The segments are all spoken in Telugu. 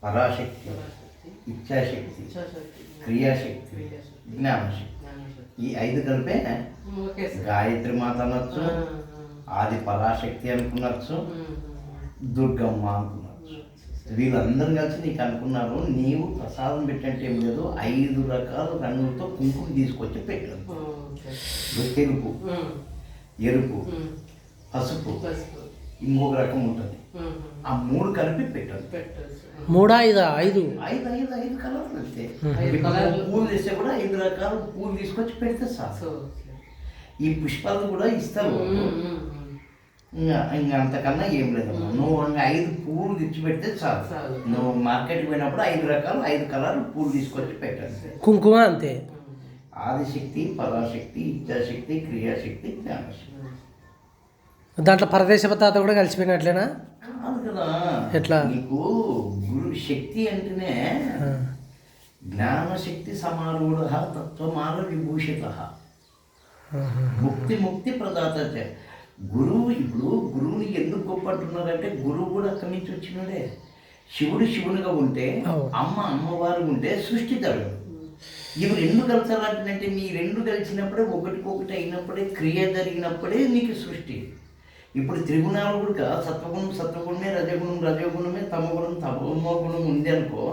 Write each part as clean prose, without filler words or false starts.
పరాశక్తి, ఇచ్ఛాశక్తి, క్రియాశక్తి, జ్ఞానశక్తి. ఈ 5 కలిపే గాయత్రి మాత అనొచ్చు, ఆది పరాశక్తి అనుకున్నచ్చు, దుర్గమ్మ అనుకున్నచ్చు. వీళ్ళందరూ కలిసి నీకు అనుకున్నారు. నీవు ప్రసాదం పెట్టంటే ఏం లేదు, 5 రకాల రంగులతో కుంకుమ తీసుకొచ్చి పెట్టాను. తెలుపు, ఎరుపు, పసుపు, ఇంకొక రకం ఉంటుంది. ఆ 3 కలిపి పెట్టాను. 3 5 కలర్లు వస్తాయి. పూలు తెస్తే కూడా 5 రకాల పూలు తీసుకొచ్చి పెడితే సార్. ఈ పుష్పాలు కూడా ఇస్తాను. ఇంకా అంతకన్నా ఏం లేదమ్మా. నువ్వు 5 పూలు తెచ్చి పెడితే చాలు. నువ్వు మార్కెట్కి పోయినప్పుడు 5 రకాలు 5 కలర్లు పూలు తీసుకొచ్చి పెట్టండి. కుంకుమ అంతే. ఆదిశక్తి, పరాశక్తి, ఇచ్ఛాశక్తి, క్రియాశక్తి, జ్ఞానశక్తి. దాంట్లో పరదేశ తాత కూడా కలిసిపోయినట్లేనా? కాదు కదా. ఎట్లా? నీకు గురు శక్తి అంటేనే జ్ఞానశక్తి సమారూఢ తత్వమాన విభూషిత ముక్తి ప్రదాత. గురువు ఇప్పుడు గురువుని ఎందుకు గొప్ప అంటున్నారంటే గురువు కూడా అక్కడి నుంచి వచ్చినాడే. శివునిగా ఉంటే, అమ్మవారు ఉంటే సృష్టి జరగదు. ఇవి 2 కలిసాలంటే మీ 2 కలిసినప్పుడే ఒకటికొకటి అయినప్పుడే క్రియ జరిగినప్పుడే నీకు సృష్టి. ఇప్పుడు త్రిగుణాలు కూడా సత్వగుణమే, రజగుణమే, తమోగుణం ఉంది అనుకో,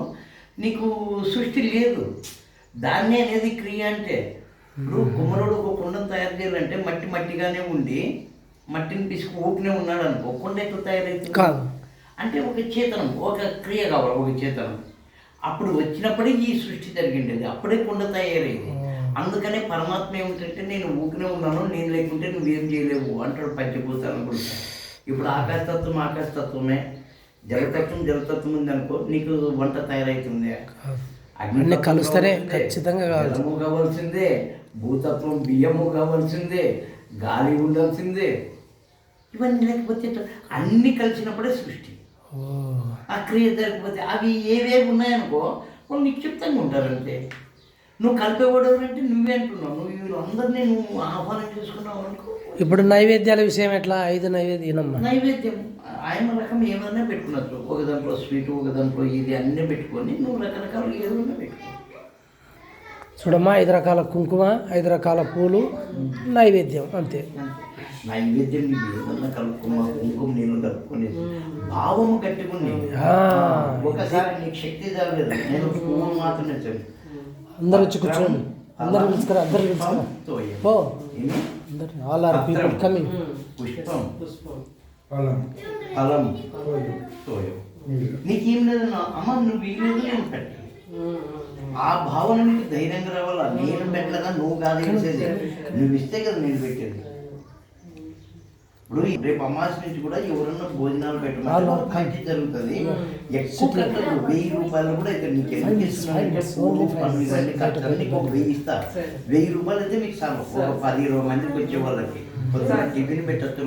నీకు సృష్టి లేదు. దాన్నే అనేది క్రియ అంటే. ఇప్పుడు కుమ్మరుడు ఒక కుండను తయారు చేయాలంటే మట్టిగానే ఉండి మట్టిని పిసుకు ఊపినే ఉన్నాడు అనుకో, కుండ ఎట్లా తయారైతుంది? అంటే ఒక చేతనం, ఒక క్రియ కావాలి, ఒక చేతనం. అప్పుడు వచ్చినప్పుడే ఈ సృష్టి జరిగిండేది, అప్పుడే కుండ తయారైంది. అందుకనే పరమాత్మ ఏమిటంటే నేను ఊపినే ఉన్నాను, నేను లేకుంటే నువ్వేం చేయలేవు అంటాడు పంచభూతాలను కూడా. ఇప్పుడు ఆకాశతత్వమే, జలతత్వం ఉంది అనుకో, నీకు వంట తయారవుతుంది. అగ్ని కలుస్తేనే ఖచ్చితంగా జలము కావాల్సిందే, భూతత్వం బియ్యము కావాల్సిందే, గాలి ఉండాల్సిందే. ఇవన్నీ లేకపోతే అన్నీ కలిసినప్పుడే సృష్టి. ఆ క్రియ జరగకపోతే అవి ఏవేవి ఉన్నాయనుకో వాళ్ళు నీకు చెప్తానే ఉంటారంటే. నువ్వు కలిపేవాడు అంటే నువ్వే అంటున్నావు. నువ్వు వీళ్ళందరినీ నువ్వు ఆహ్వానం చేసుకున్నావు అనుకో. ఇప్పుడు నైవేద్యాల విషయం ఎట్లా? 5 నైవేద్యం ఆయన రకం ఏమైనా పెట్టుకున్నట్లు. ఒక దాంట్లో స్వీట్, ఒక దాంట్లో ఇది అన్నీ పెట్టుకొని నువ్వు రకరకాలు ఏదైనా పెట్టుకో. చూడమ్మా, 5 రకాల కుంకుమ, 5 రకాల పూలు, నైవేద్యం అంతే. నైవేద్యం నీకు ఏదన్నా కలుపుకున్నా, కుంకుమ నీళ్ళు కలుపుకొని భావము కట్టుకుని ఒకసారి నీకు శక్తి జరగలేదు. నేను పువ్వు మాత్రమే చెప్పి అందరు వచ్చి కూర్చోండి, అందరు పిలుచుకురా, ఆల్ ఆర్ పీపుల్ కమింగ్. పుష్పం, ఫలం, నీకేం లేదు అమ్మ, నువ్వు ఇల్లేదు నేను పెట్టు. ఆ భావన నీకు ధైర్యంగా రావాలా. నేను పెట్టలేదా, నువ్వు కాదు ఇచ్చేది, నువ్వు ఇస్తే కదా నేను పెట్టేది. ఇప్పుడు రేపు అమావాస నుంచి కూడా ఎవరన్నా భోజనాలు పెట్టమని మంచి జరుగుతుంది. ఎక్కువ కట్టదు, 1000 రూపాయలు కూడా అయితే నీకు ఎందుకు ఇస్తున్నాను? కట్టాలి, నీకు ఒక 1000 ఇస్తా. 1000 రూపాయలు అయితే మీకు చాలు. ఒక 10-20 మందికి వచ్చే వాళ్ళకి టిఫిన్ పెట్టచ్చు.